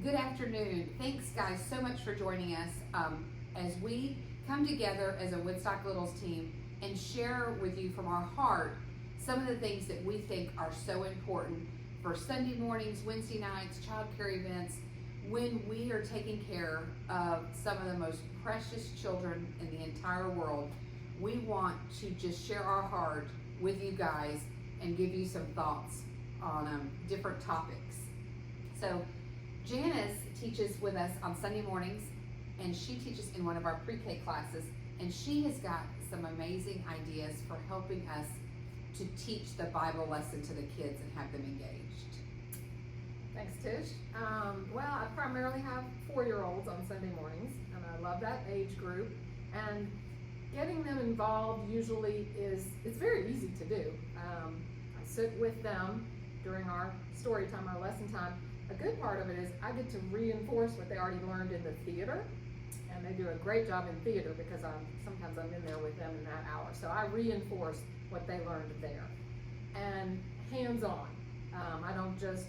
Good afternoon. Thanks, guys, so much for joining us as we come together as a Woodstock Littles team and share with you from our heart some of the things that we think are so important for Sunday mornings, Wednesday nights, child care events, when we are taking care of some of the most precious children in the entire world. We want to just share our heart with you guys and give you some thoughts on different topics. So Janice teaches with us on Sunday mornings, and she teaches in one of our pre-K classes, and she has got some amazing ideas for helping us to teach the Bible lesson to the kids and have them engaged. Thanks, Tish. Well, I primarily have 4-year-olds on Sunday mornings, and I love that age group. And getting them involved usually it's very easy to do. I sit with them during our story time, our lesson time. A good part of it is I get to reinforce what they already learned in the theater, and they do a great job in theater because sometimes I'm in there with them in that hour. So I reinforce what they learned there. And hands-on, I don't just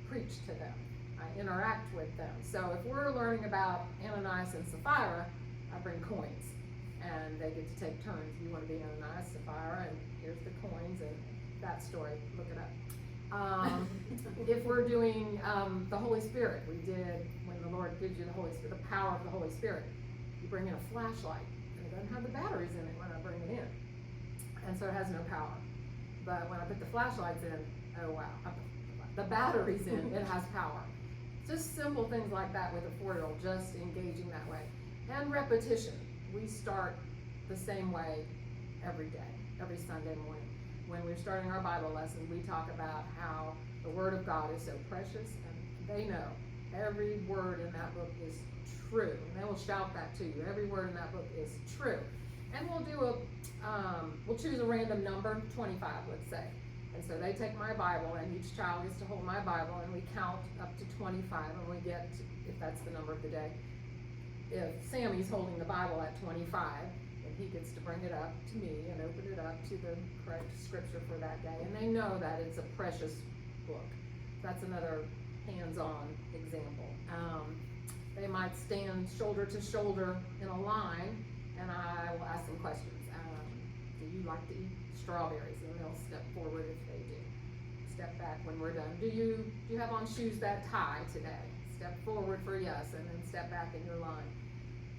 preach to them, I interact with them. So if we're learning about Ananias and Sapphira, I bring coins, and they get to take turns. You want to be Ananias, Sapphira, and here's the coins, and that story, look it up. If we're doing the Holy Spirit, we did when the Lord gives you the Holy Spirit, the power of the Holy Spirit. You bring in a flashlight, and it doesn't have the batteries in it when I bring it in, and so it has no power. But when I put the flashlights in, oh wow, I put the batteries in, it has power. Just simple things like that with a 4-year-old, just engaging that way. And repetition. We start the same way every day, every Sunday morning. When we're starting our Bible lesson, we talk about how the Word of God is so precious, and they know every word in that book is true. And they will shout that to you. Every word in that book is true. And we'll choose a random number, 25, let's say. And so they take my Bible, and each child gets to hold my Bible, and we count up to 25, and we get, if that's the number of the day, if Sammy's holding the Bible at 25, he gets to bring it up to me and open it up to the correct scripture for that day. And they know that it's a precious book. That's another hands-on example. They might stand shoulder to shoulder in a line, and I will ask them questions. Do you like to eat strawberries? And they'll step forward if they do. Step back when we're done. Do you have on shoes that tie today? Step forward for yes, and then step back in your line.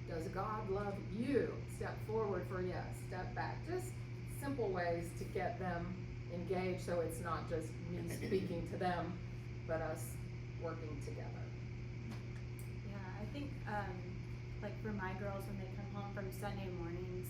Does God love you? Step forward for yes, step back. Just simple ways to get them engaged, so it's not just me speaking to them, but us working together. Yeah, I think like for my girls, when they come home from Sunday mornings,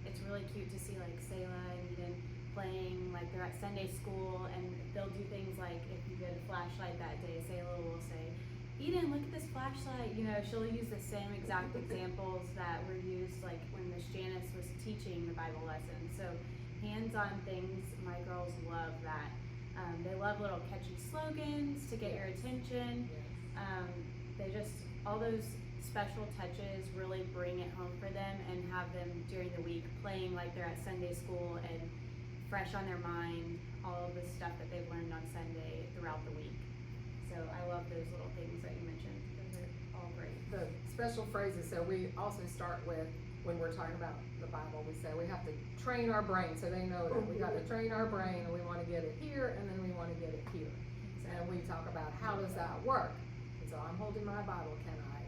it's really cute to see like Selah and Eden playing, like they're at Sunday school, and they'll do things like, if you get a flashlight that day, Selah will say, Eden, look at this flashlight. You know, she'll use the same exact examples that were used like when Miss Janice was teaching the Bible lesson. So hands-on things, my girls love that. They love little catchy slogans to get your attention. They just, all those special touches really bring it home for them and have them during the week playing like they're at Sunday school and fresh on their mind, all of the stuff that they've learned on Sunday throughout the week. So I love those little things that you mentioned. Those are all great. The special phrases, so we also start with, when we're talking about the Bible, we say we have to train our brain, so they know that we got to train our brain, and we want to get it here, and then we want to get it here. And we talk about how does that work. And so I'm holding my Bible. Can I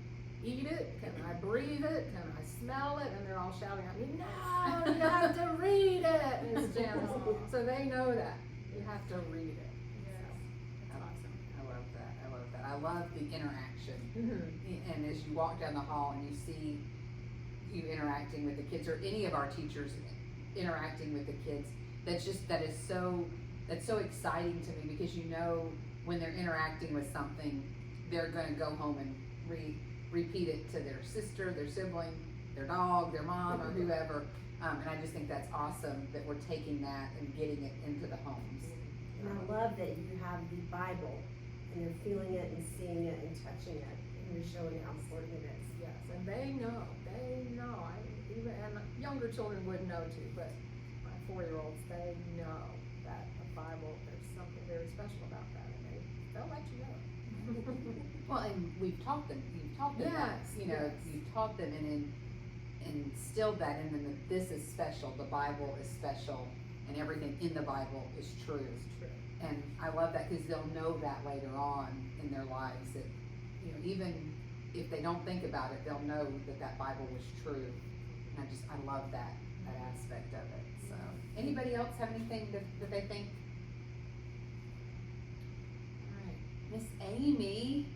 eat it? Can I breathe it? Can I smell it? And they're all shouting at me, no, you have to read it, Miss Janice. So they know that. You have to read it. I love the interaction. Mm-hmm. And as you walk down the hall and you see you interacting with the kids, or any of our teachers interacting with the kids, that's so exciting to me, because you know when they're interacting with something, they're going to go home and repeat it to their sister, their sibling, their dog, their mom, or whoever. And I just think that's awesome that we're taking that and getting it into the homes. And I love that you have the Bible, and you're feeling it and seeing it and touching it, and you're showing how important it is. Yes, and they know. And younger children would know too, but my 4-year-olds, they know that the Bible, there's something very special about that, and they'll let you know. Well, and you've taught them Yes, that, yes. you've taught them and instilled that in them that this is special, the Bible is special, and everything in the Bible is true. True. And I love that because they'll know that later on in their lives that, even if they don't think about it, they'll know that that Bible was true. And I love that aspect of it. So, anybody else have anything that they think? All right, Miss Amy,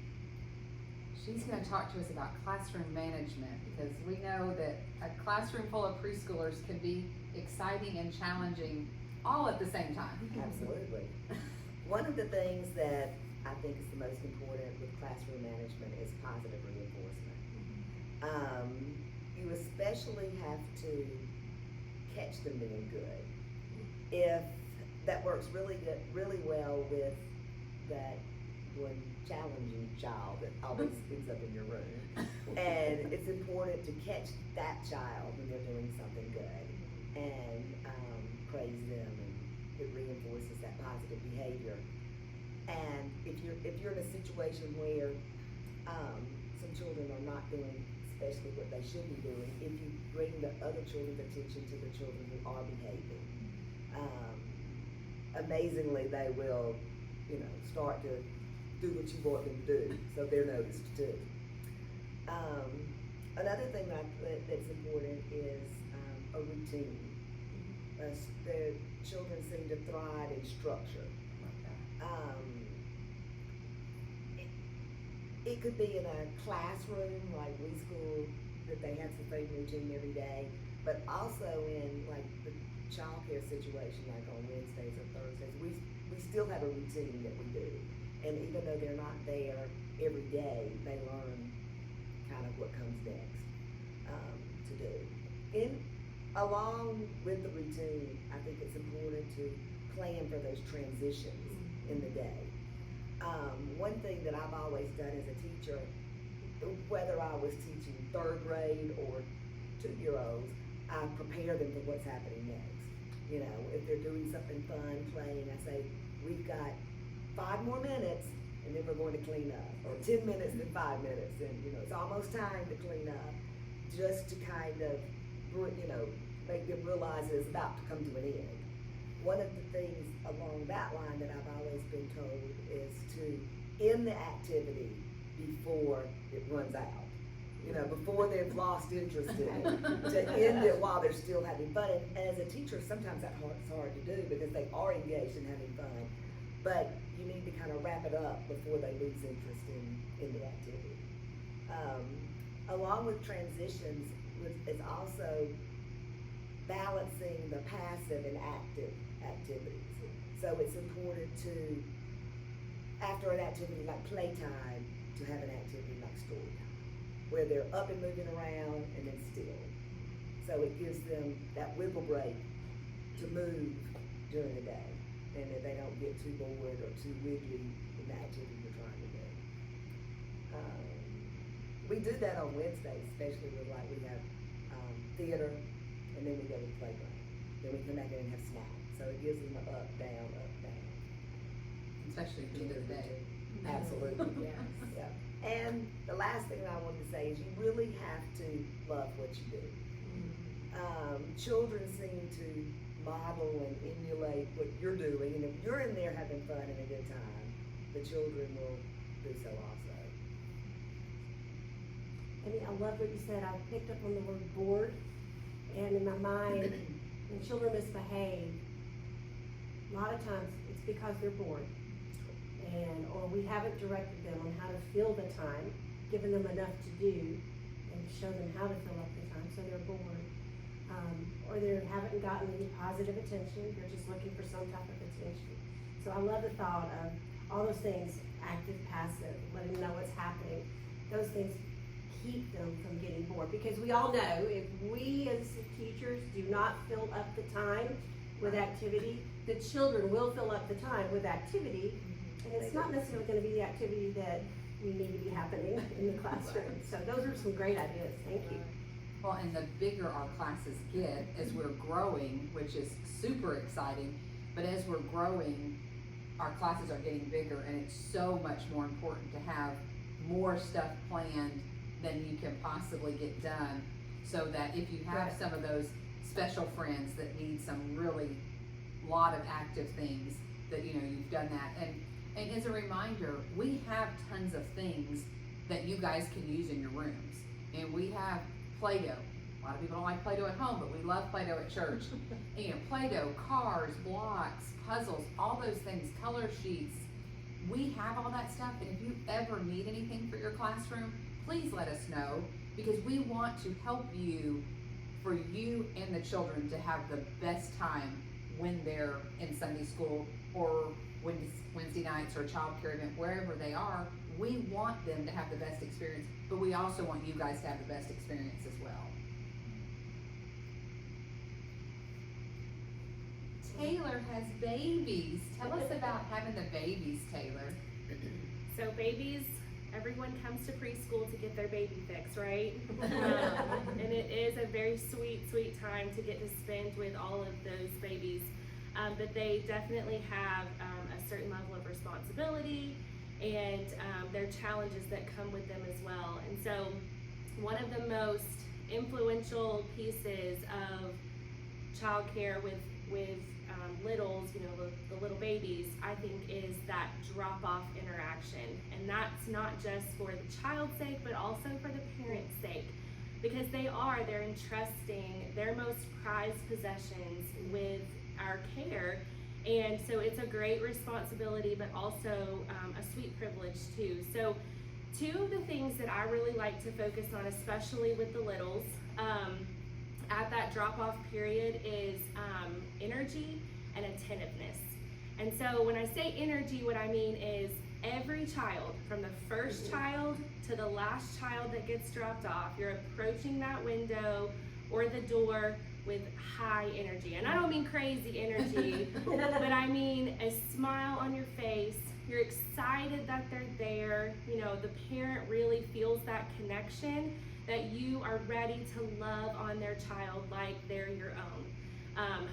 she's going to talk to us about classroom management because we know that a classroom full of preschoolers can be exciting and challenging all at the same time. Absolutely. One of the things that I think is the most important with classroom management is positive reinforcement. You especially have to catch them being good. If that works really well with that one challenging child that always ends up in your room. And it's important to catch that child when they're doing something good and praise them, and it reinforces that positive behavior. And if you're in a situation where some children are not doing especially what they should be doing, if you bring the other children's attention to the children who are behaving, amazingly they will, start to do what you want them to do, so they're noticed too. Another thing that's important is a routine. The children seem to thrive in structure. It could be in a classroom like we school that they have the same routine every day, but also in like the childcare situation, like on Wednesdays or Thursdays, we still have a routine that we do, and even though they're not there every day, they learn kind of what comes next to do. Along with the routine, I think it's important to plan for those transitions in the day. One thing that I've always done as a teacher, whether I was teaching 3rd grade or 2-year-olds, I prepare them for what's happening next. If they're doing something fun, playing, I say, we've got 5 more minutes and then we're going to clean up, or 10 minutes and 5 minutes, and it's almost time to clean up, just to kind of, make them realize it's about to come to an end. One of the things along that line that I've always been told is to end the activity before it runs out. Before they've lost interest in it, to end it while they're still having fun. And as a teacher, sometimes that's hard to do because they are engaged in having fun. But you need to kind of wrap it up before they lose interest in the activity. Along with transitions is also balancing the passive and active activities. So it's important to, after an activity like playtime, to have an activity like story time, where they're up and moving around and then still. So it gives them that wiggle break to move during the day, and that they don't get too bored or too wiggly in the activity you're trying to do. We do that on Wednesdays, especially with we have theater, and then we go to the playground. Then we come back in and have snacks. So it gives them up, down, Especially at the end of the day. Absolutely. Yes. Yeah. And the last thing I wanted to say is you really have to love what you do. Children seem to model and emulate what you're doing, and if you're in there having fun and a good time, the children will do so also. I love what you said. I picked up on the word bored, and in my mind, when children misbehave, a lot of times it's because they're bored, or we haven't directed them on how to fill the time, given them enough to do, and show them how to fill up the time, so they're bored. Or they haven't gotten any positive attention, they're just looking for some type of attention. So I love the thought of all those things, active, passive, letting them know what's happening. Those things keep them from getting bored, because we all know if we as teachers do not fill up the time with activity, the children will fill up the time with activity, and it's not necessarily going to be the activity that we need to be happening in the classroom. So those are some great ideas. Thank you. Well, and the bigger our classes get as we're growing, which is super exciting, but as we're growing, our classes are getting bigger, and it's so much more important to have more stuff planned than you can possibly get done, so that if you have Right. some of those special friends that need some really lot of active things, that you've done that. And as a reminder, we have tons of things that you guys can use in your rooms, and we have Play-Doh. A lot of people don't like Play-Doh at home, but we love Play-Doh at church. And Play-Doh, cars, blocks, puzzles, all those things, color sheets. We have all that stuff, and if you ever need anything for your classroom, please let us know, because we want to help you, for you and the children to have the best time when they're in Sunday school or Wednesday nights or child care event, wherever they are. We want them to have the best experience, but we also want you guys to have the best experience as well. Taylor has babies. Tell us about having the babies, Taylor. So babies, everyone comes to preschool to get their baby fix, right? And it is a very sweet, sweet time to get to spend with all of those babies. But they definitely have a certain level of responsibility, and there are challenges that come with them as well. And so one of the most influential pieces of childcare with littles, the little babies, I think, is that drop-off interaction. And that's not just for the child's sake, but also for the parent's sake, because they're entrusting their most prized possessions with our care. And so it's a great responsibility, but also a sweet privilege too. So two of the things that I really like to focus on, especially with the littles, at that drop-off period, is energy and attentiveness. And so when I say energy, what I mean is every child, from the first child to the last child that gets dropped off, you're approaching that window or the door with high energy. And I don't mean crazy energy, but I mean a smile on your face. You're excited that they're there. The parent really feels that connection, that you are ready to love on their child like they're your own.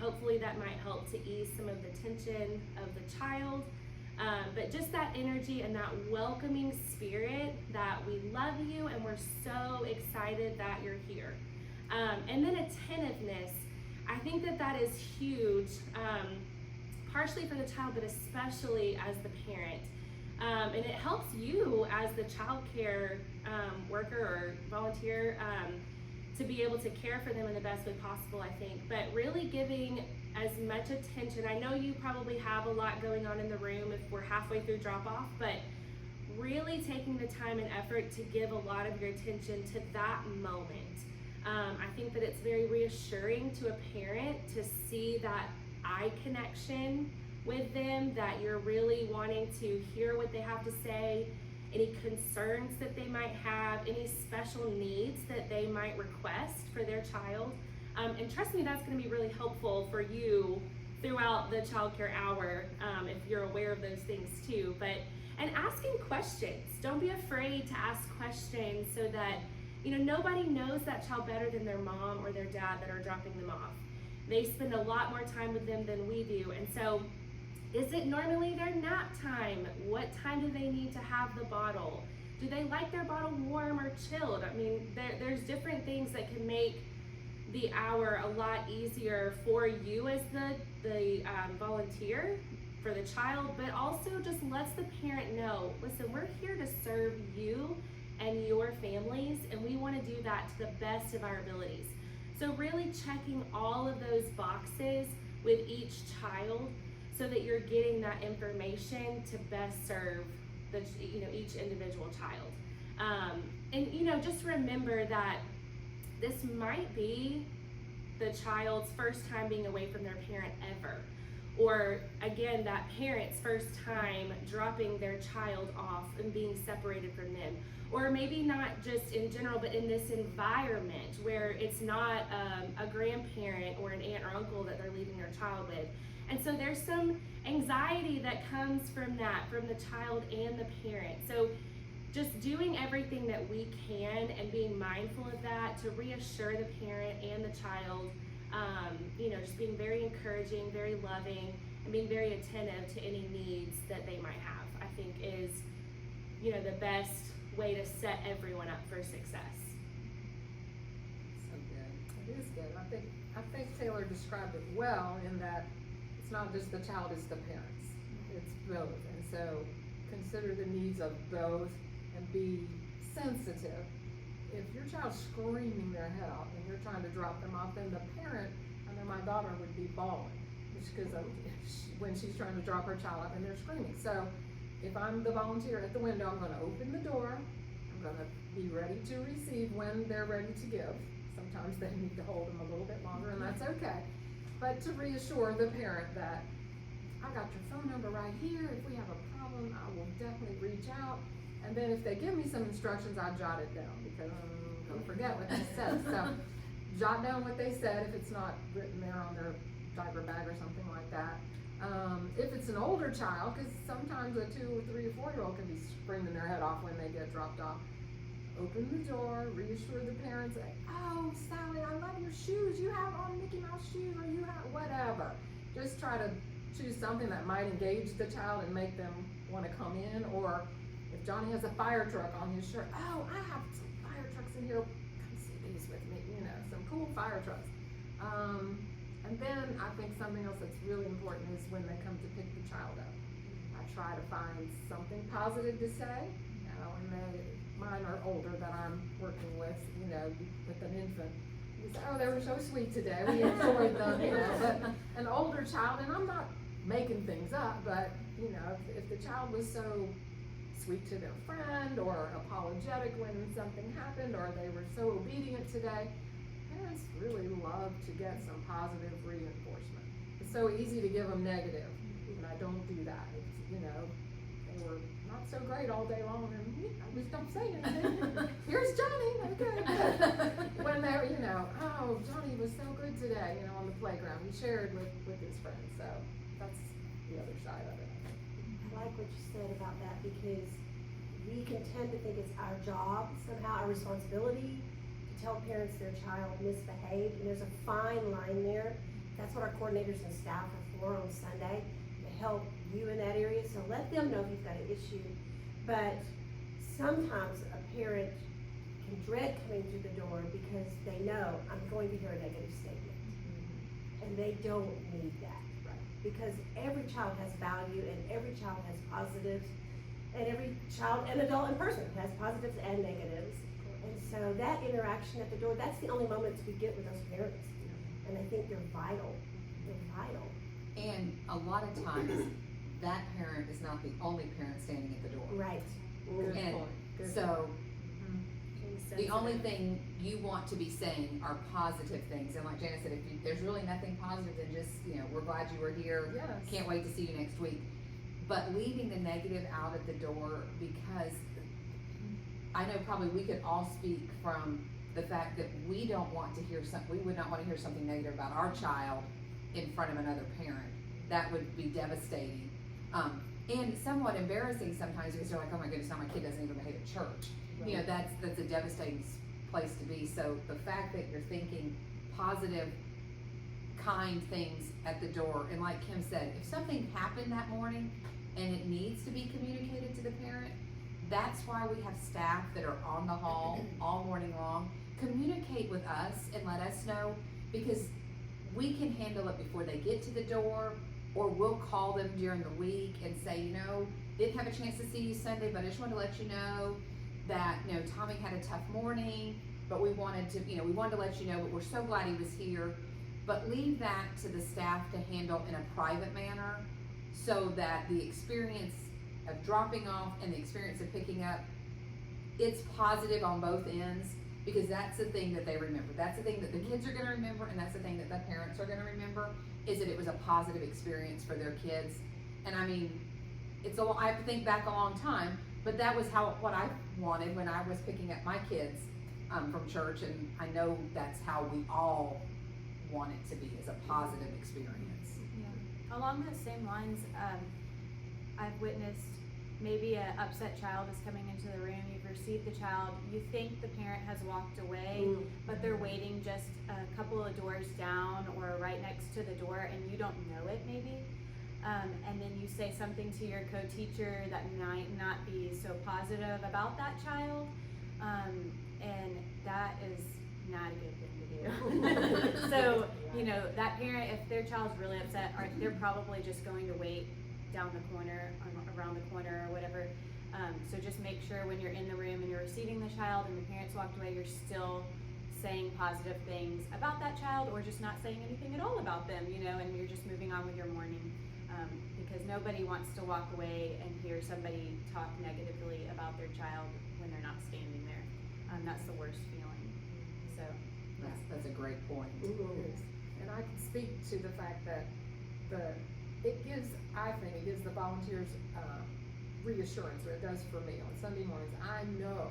Hopefully that might help to ease some of the tension of the child. But just that energy and that welcoming spirit that we love you and we're so excited that you're here. And then attentiveness, I think that is huge, partially for the child, but especially as the parent. And it helps you as the child care worker or volunteer to be able to care for them in the best way possible, I think. But really giving as much attention. I know you probably have a lot going on in the room if we're halfway through drop-off, but really taking the time and effort to give a lot of your attention to that moment. I think that it's very reassuring to a parent to see that eye connection with them, that you're really wanting to hear what they have to say, any concerns that they might have, any special needs that they might request for their child. And trust me, that's going to be really helpful for you throughout the child care hour, if you're aware of those things too. And asking questions. Don't be afraid to ask questions, so that nobody knows that child better than their mom or their dad that are dropping them off. They spend a lot more time with them than we do. And so, is it normally their nap time? What time do they need to have the bottle? Do they like their bottle warm or chilled? I mean, there's different things that can make the hour a lot easier for you as the volunteer, for the child, but also just lets the parent know, listen, we're here to serve you and your families, and we want to do that to the best of our abilities. So really checking all of those boxes with each child, so that you're getting that information to best serve each individual child. And just remember that this might be the child's first time being away from their parent ever. Or again, that parent's first time dropping their child off and being separated from them. Or maybe not just in general, but in this environment where it's not a grandparent or an aunt or uncle that they're leaving their child with. And so there's some anxiety that comes from that, from the child and the parent. So just doing everything that we can and being mindful of that to reassure the parent and the child, just being very encouraging, very loving, and being very attentive to any needs that they might have, I think is, the best way to set everyone up for success. So good. It is good. I think Taylor described it well in that it's not just the child, it's the parents. It's both. And so consider the needs of both and be sensitive. If your child's screaming their head off and you're trying to drop them off, then the parent, I know my daughter would be bawling because when she's trying to drop her child off and they're screaming. So if I'm the volunteer at the window, I'm gonna open the door. I'm gonna be ready to receive when they're ready to give. Sometimes they need to hold them a little bit longer, and that's okay. But to reassure the parent that I got your phone number right here. If we have a problem, I will definitely reach out. And then if they give me some instructions, I jot it down because I'm gonna forget what they said. So jot down what they said if it's not written there on their diaper bag or something like that. If it's an older child, because sometimes a 2 or 3 or 4-year-old can be screaming their head off when they get dropped off. Open the door, reassure the parents, say, oh, Sally, I love your shoes. You have on Mickey Mouse shoes, or you have whatever. Just try to choose something that might engage the child and make them want to come in. Or if Johnny has a fire truck on his shirt, oh, I have some fire trucks in here. Come see these with me, some cool fire trucks. And then I think something else that's really important is when they come to pick the child up. I try to find something positive to say, and mine are older that I'm working with, with an infant. You say, oh, they were so sweet today, we enjoyed them, but an older child, and I'm not making things up, but, if the child was so sweet to their friend or apologetic when something happened or they were so obedient today, parents really love to get some positive reinforcement. It's so easy to give them negative, and I don't do that. It's, they were not so great all day long, and I just don't say anything. Here's Johnny, okay. When they're, oh, Johnny was so good today, on the playground. He shared with his friends, so that's the other side of it. I like what you said about that because we can tend to think it's our job, somehow our responsibility to tell parents their child misbehaved, and there's a fine line there. That's what our coordinators and staff are for on Sunday, to help you in that area. So let them know if you've got an issue. But sometimes a parent can dread coming through the door because they know I'm going to hear a negative statement. And they don't need that. Because every child has value and every child has positives, and every child and adult and person has positives and negatives. And so that interaction at the door, that's the only moments we get with those parents. And I think they're vital. They're vital. And a lot of times, that parent is not the only parent standing at the door. Right. Good And point. Good so, Being the only sensitive. thing you want to be saying are positive things. And like Janice said, if there's really nothing positive, then just, we're glad you were here. Yes. Can't wait to see you next week. But leaving the negative out at the door, because I know probably we could all speak from the fact that we don't want to hear we would not want to hear something negative about our child in front of another parent. That would be devastating. And somewhat embarrassing sometimes because you're like, oh my goodness, now my kid doesn't even behave at church. Right. That's a devastating place to be. So the fact that you're thinking positive, kind things at the door, and like Kim said, if something happened that morning and it needs to be communicated to the parent, that's why we have staff that are on the hall all morning long. Communicate with us and let us know, because we can handle it before they get to the door, or we'll call them during the week and say, didn't have a chance to see you Sunday, but I just wanted to let you know that, Tommy had a tough morning, but we wanted to let you know, but we're so glad he was here. But leave that to the staff to handle in a private manner, so that the experience of dropping off and the experience of picking up, it's positive on both ends, because that's the thing that they remember. That's the thing that the kids are gonna remember, and that's the thing that the parents are gonna remember, is that it was a positive experience for their kids. And I mean, I have to think back a long time, but that was what I wanted when I was picking up my kids from church, and I know that's how we all want it to be, is a positive experience. Yeah. Along those same lines, I've witnessed maybe an upset child is coming into the room, you've received the child, you think the parent has walked away, but they're waiting just a couple of doors down or right next to the door, and you don't know it maybe. and then you say something to your co-teacher that might not be so positive about that child, and that is not a good thing to do. So, you know, that parent, if their child's really upset, they're probably just going to wait down the corner, around the corner or whatever. So just make sure when you're in the room and you're receiving the child and the parents walked away, you're still saying positive things about that child, or just not saying anything at all about them, you know, and you're just moving on with your morning. Because nobody wants to walk away and hear somebody talk negatively about their child when they're not standing there. That's the worst feeling. So That's a great point. And I can speak to the fact that I think it gives the volunteers reassurance, or it does for me on Sunday mornings. I know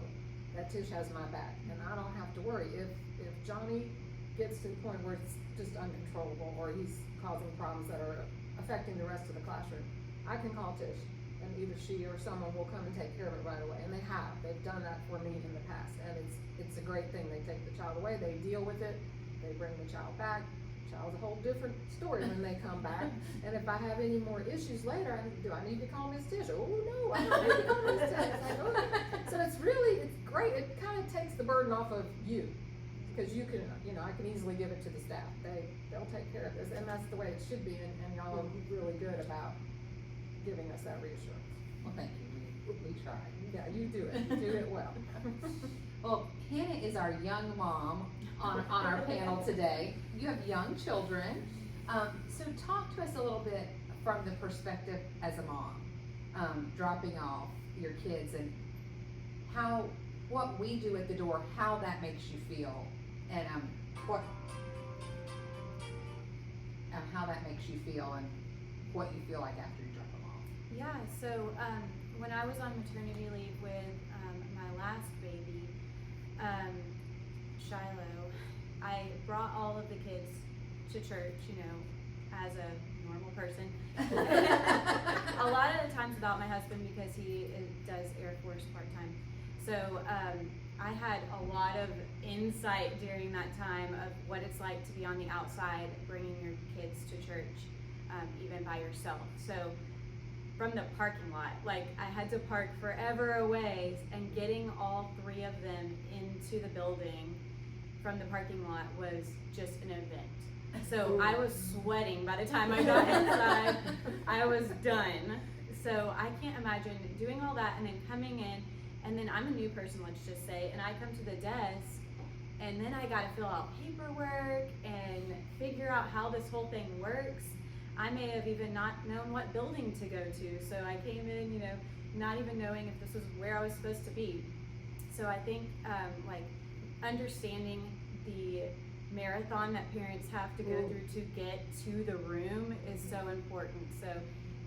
that Tish has my back, and I don't have to worry. If Johnny gets to the point where it's just uncontrollable, or he's causing problems that are affecting the rest of the classroom, I can call Tish, and either she or someone will come and take care of it right away. And they've done that for me in the past, and it's a great thing. They take the child away, they deal with it, they bring the child back. Child's a whole different story when they come back. And if I have any more issues later, do I need to call Miss Tish? Oh no, I don't need to call Miss Tish. It's like, okay. So it's great. It kind of takes the burden off of you, because you can, I can easily give it to the staff. They'll take care of this, and that's the way it should be. And y'all are really good about giving us that reassurance. Well, thank you. We tried. Yeah, you do it. You do it well. Well, Hannah is our young mom on our panel today. You have young children. So talk to us a little bit from the perspective as a mom, dropping off your kids, and what we do at the door, how that makes you feel, and how that makes you feel, and what you feel like after you drop them off. yeah, so when I was on maternity leave with my last baby, Shiloh, I brought all of the kids to church, as a normal person. A lot of the times without my husband, because he does Air Force part-time. So I had a lot of insight during that time of what it's like to be on the outside bringing your kids to church, even by yourself. So from the parking lot, I had to park forever away, and getting all three of them into the building from the parking lot was just an event. So I was sweating by the time I got inside. I was done. So I can't imagine doing all that and then coming in, and then I'm a new person, let's just say, and I come to the desk, and then I gotta fill out paperwork and figure out how this whole thing works. I may have even not known what building to go to, so I came in, not even knowing if this was where I was supposed to be. So I think understanding the marathon that parents have to go through to get to the room is so important. So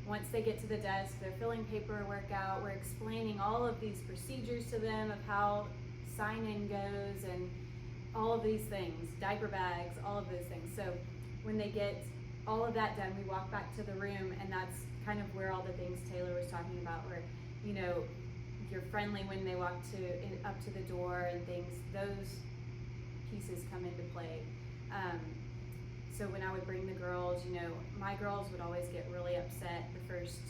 once they get to the desk, they're filling paperwork out, we're explaining all of these procedures to them of how sign-in goes and all of these things, diaper bags, all of those things. So when they get all of that done, we walk back to the room, and that's kind of where all the things Taylor was talking about, where, you're friendly when they walk up to the door and things, those pieces come into play. So when I would bring the girls, my girls would always get really upset the first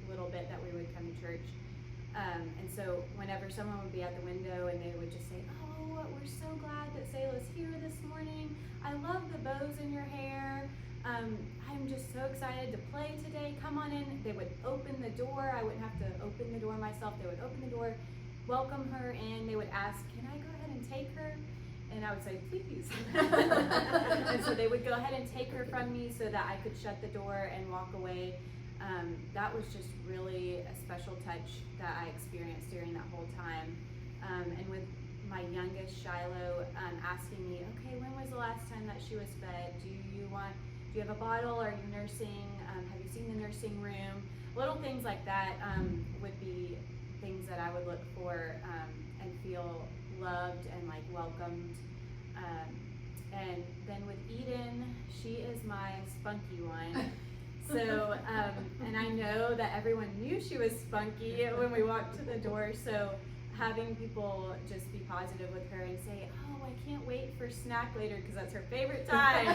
little bit that we would come to church. And so whenever someone would be at the window and they would just say, "Oh, we're so glad that Selah's here this morning. I love the bows in your hair. I'm just so excited to play today. Come on in." They would open the door. I wouldn't have to open the door myself. They would open the door, welcome her in. They would ask, "Can I go ahead and take her?" And I would say, "Please." And so they would go ahead and take her from me so that I could shut the door and walk away. That was just really a special touch that I experienced during that whole time. And with my youngest, Shiloh, asking me, "Okay, when was the last time that she was fed? Do you have a bottle? Are you nursing? Have you seen the nursing room?" Little things like that would be things that I would look for and feel loved and welcomed. And then with Eden, she is my spunky one. So, and I know that everyone knew she was spunky when we walked to the door. So having people just be positive with her and say, oh, I can't wait for snack later because that's her favorite time.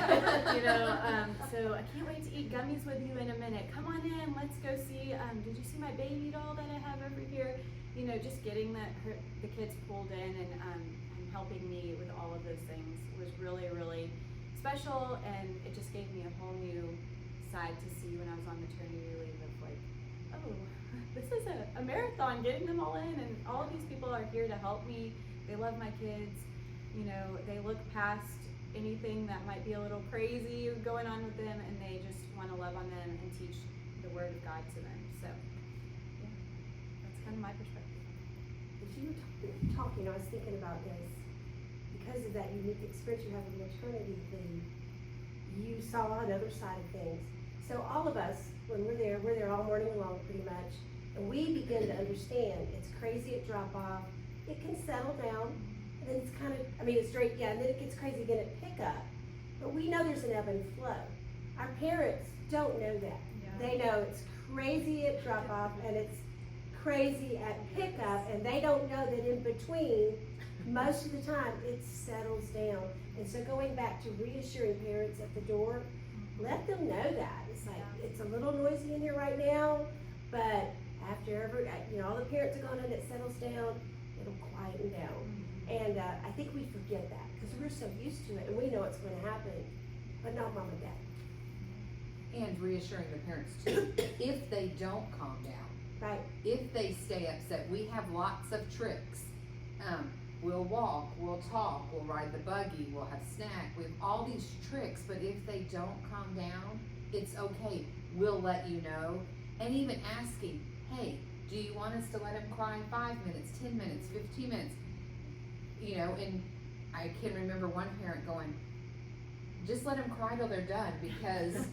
So I can't wait to eat gummies with you in a minute. Come on in, let's go see, did you see my baby doll that I have over here? Just getting the kids pulled in and helping me with all of those things was really, really special, and it just gave me a whole new side to see when I was on maternity leave of like, oh, this is a marathon, getting them all in, and all of these people are here to help me. They love my kids. They look past anything that might be a little crazy going on with them, and they just want to love on them and teach the Word of God to them. So, yeah, that's kind of my perspective. As you were talking, I was thinking about this. Because of that unique experience you have with maternity leave, you saw another side of things. So all of us, when we're there all morning long pretty much, and we begin to understand it's crazy at drop off, it can settle down, and then it's kind of, it's straight, yeah, and then it gets crazy again at pickup. But we know there's an ebb and flow. Our parents don't know that. Yeah. They know it's crazy at drop off and it's crazy at pickup, and they don't know that in between, most of the time, it settles down. And so going back to reassuring parents at the door, let them know that. It's like, it's a little noisy in here right now, but after all the parents are gone and it settles down, it'll quieten down. And I think we forget that because we're so used to it and we know it's going to happen, but not mom and dad. And reassuring the parents too, if they don't calm down, Right. if they stay upset, we have lots of tricks. We'll walk, we'll talk, we'll ride the buggy, we'll have snack. We have all these tricks, but if they don't calm down, it's okay. We'll let you know. And even asking, hey, do you want us to let him cry 5 minutes, 10 minutes, 15 minutes? And I can remember one parent going, just let them cry till they're done because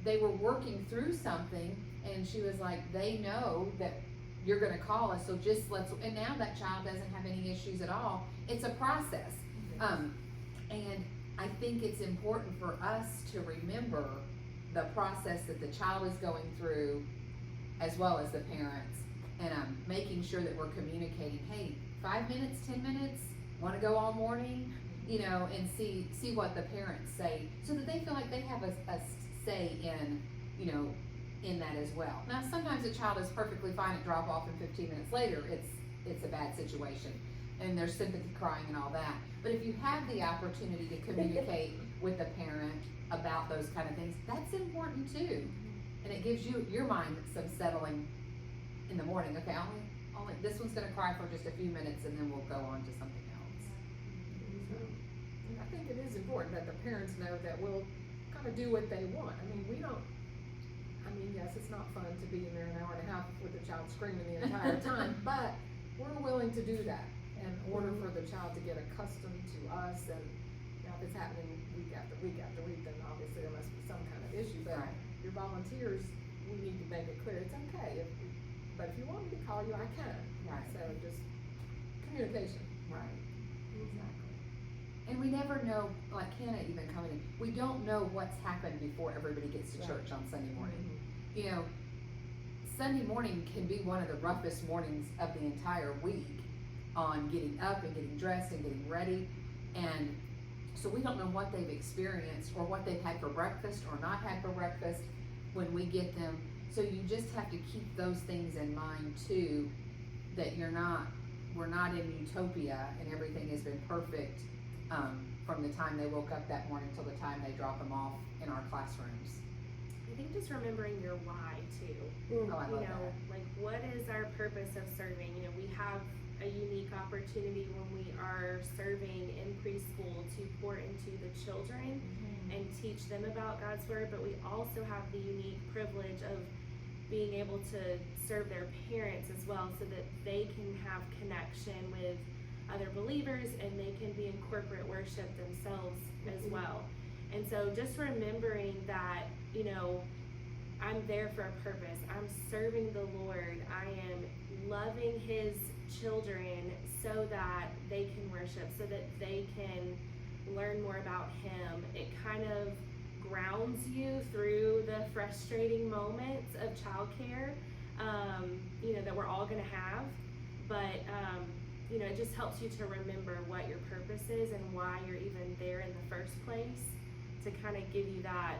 they were working through something, and she was like, they know that you're going to call us, so just and now that child doesn't have any issues at all. It's a process. And I think it's important for us to remember the process that the child is going through as well as the parents, and making sure that we're communicating, hey, 5 minutes, 10 minutes, want to go all morning, and see what the parents say so that they feel like they have a say in that as well. Now, sometimes a child is perfectly fine at drop off and 15 minutes later, it's a bad situation and there's sympathy crying and all that. But if you have the opportunity to communicate with the parent about those kind of things, that's important too. And it gives your mind some settling in the morning. Okay, only this one's gonna cry for just a few minutes and then we'll go on to something else. And I think it is important that the parents know that we'll kind of do what they want. Yes, it's not fun to be in there an hour and a half with the child screaming the entire time, but we're willing to do that in order for the child to get accustomed to us. And if it's happening week after week after week, then obviously there must be some kind of issue. But your volunteers, we need to make it clear it's okay. But if you want me to call you, I can. Right. So just communication. Right. Exactly. And we never know, like Hannah even commented, we don't know what's happened before everybody gets to church on Sunday morning. Sunday morning can be one of the roughest mornings of the entire week on getting up and getting dressed and getting ready. And so we don't know what they've experienced or what they've had for breakfast or not had for breakfast when we get them. So you just have to keep those things in mind too, that we're not in utopia and everything has been perfect from the time they woke up that morning till the time they drop them off in our classrooms. I think just remembering your why too. Oh, I love that. Like what is our purpose of serving? We have a unique opportunity when we are serving in preschool to pour into the children and teach them about God's word, but we also have the unique privilege of being able to serve their parents as well so that they can have connection with other believers and they can be in corporate worship themselves as well. And so just remembering that, I'm there for a purpose. I'm serving the Lord. I am loving His children so that they can worship, so that they can learn more about Him. It kind of grounds you through the frustrating moments of childcare. that we're all gonna have, but it just helps you to remember what your purpose is and why you're even there in the first place, to kind of give you that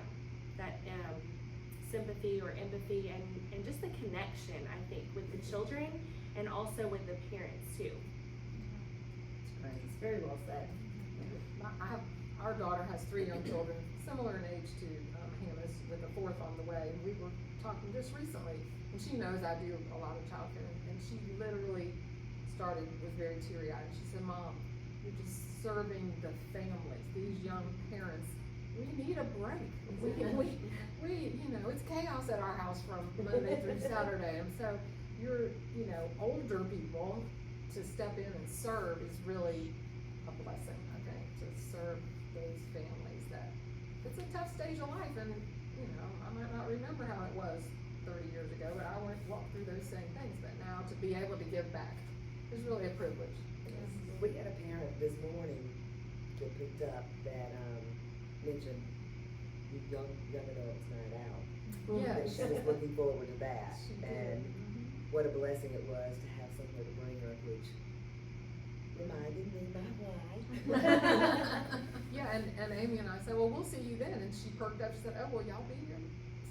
sympathy or empathy and just the connection, I think, with the children and also with the parents too. It's very well said. Our daughter has 3 young children, similar in age to Hannah's, with a 4th on the way. And we were talking just recently, and she knows I do a lot of childcare, and she literally was very teary-eyed. She said, "Mom, you're just serving the families, these young parents. We need a break. We it's chaos at our house from Monday through Saturday." And so you're, older people to step in and serve is really a blessing, I think, to serve those families. That it's a tough stage of life, and I might not remember how it was 30 years ago, but I walked through those same things. But now to be able to give back is really a privilege. We had a parent this morning that picked up that mentioned the young adults night out. That Yes. she was looking forward to that, She did. and what a blessing it was to have somewhere to bring her, which reminded me my wife. Yeah, and Amy and I said, "Well, we'll see you then." And she perked up. She said, "Oh, well, y'all be here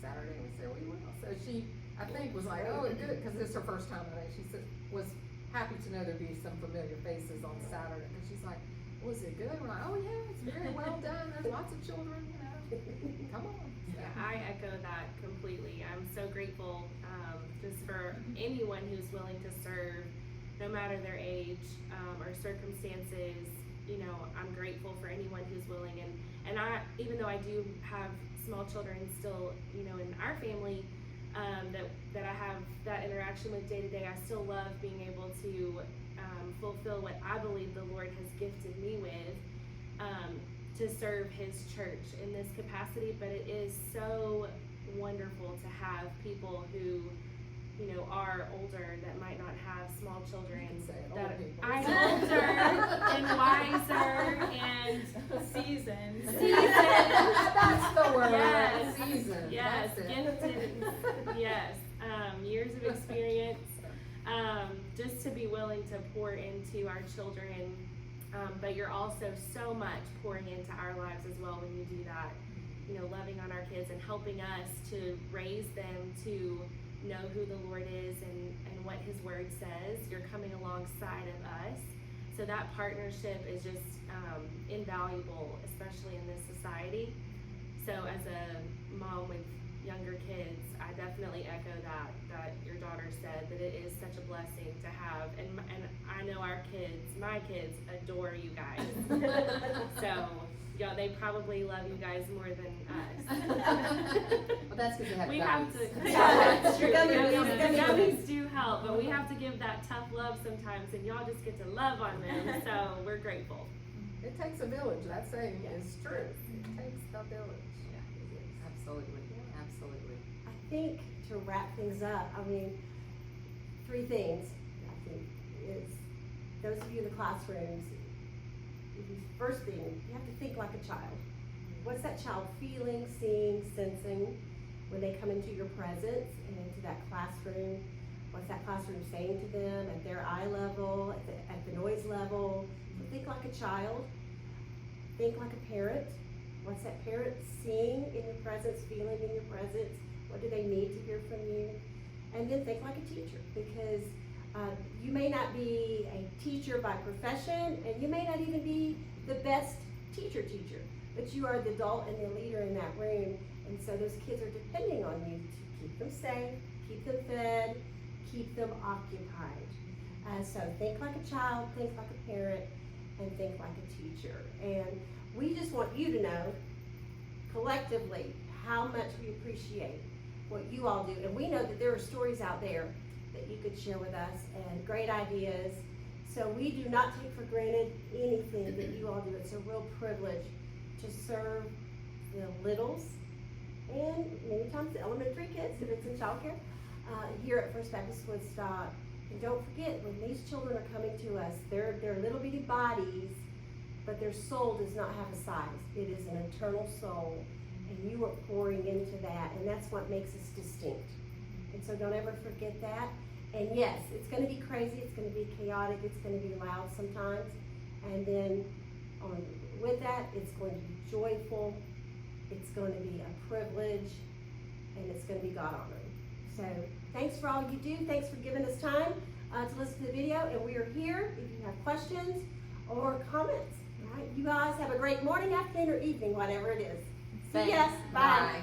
Saturday?" And we said, "We will." So she, I think, was like, "Oh, good," because it's her first time today. She said, was happy to know there'd be some familiar faces on Saturday. And she's like, "Was it good?" We're like, "Oh yeah, it's very well done. There's lots of children, Come on." Yeah, I echo that completely. I'm so grateful just for anyone who's willing to serve, no matter their age or circumstances. I'm grateful for anyone who's willing. And I, even though I do have small children still, in our family, that I have that interaction with day to day, I still love being able to fulfill what I believe the Lord has gifted me with, to serve His church in this capacity. But it is so wonderful to have people who, are older, that might not have small children, You can say it, that old people. I'm older and wiser and Seasons. That's the word. Yes. Season. yes, That's it. gifted, yes, years of experience, just to be willing to pour into our children, but you're also so much pouring into our lives as well when you do that, loving on our kids and helping us to raise them to know who the Lord is and what His Word says. You're coming alongside of us. So that partnership is just invaluable, especially in this society. So as a mom with younger kids, I definitely echo that your daughter said, that it is such a blessing to have. And I know my kids adore you guys. So they probably love you guys more than us. Well, that's because they have We gummies. have to. Yeah, That's true. gummies. Gummies do help, but we have to give that tough love sometimes, and y'all just get to love on them. So we're grateful. It takes a village. That saying is true. It takes a village. Absolutely, absolutely. I think to wrap things up, 3 things, I think, is those of you in the classrooms, first thing, you have to think like a child. What's that child feeling, seeing, sensing when they come into your presence and into that classroom? What's that classroom saying to them at their eye level, at the noise level? So think like a child. Think like a parent. What's that parent seeing in your presence, feeling in your presence? What do they need to hear from you? And then think like a teacher, because you may not be a teacher by profession, and you may not even be the best teacher, but you are the adult and the leader in that room. And so those kids are depending on you to keep them safe, keep them fed, keep them occupied. So think like a child, think like a parent, and think like a teacher. And we just want you to know collectively how much we appreciate what you all do. And we know that there are stories out there that you could share with us and great ideas. So we do not take for granted anything that you all do. It's a real privilege to serve the littles and many times the elementary kids if it's in childcare here at First Baptist Woodstock. And don't forget, when these children are coming to us, they're little bitty bodies, but their soul does not have a size. It is an eternal soul, and you are pouring into that, and that's what makes us distinct. And so don't ever forget that. And yes, it's going to be crazy, it's going to be chaotic, it's going to be loud sometimes. And then with that, it's going to be joyful, it's going to be a privilege, and it's going to be God honoring. So thanks for all you do. Thanks for giving us time to listen to the video. And we are here if you have questions or comments. All right, you guys have a great morning, afternoon, or evening, whatever it is. See ya. Thanks. Bye.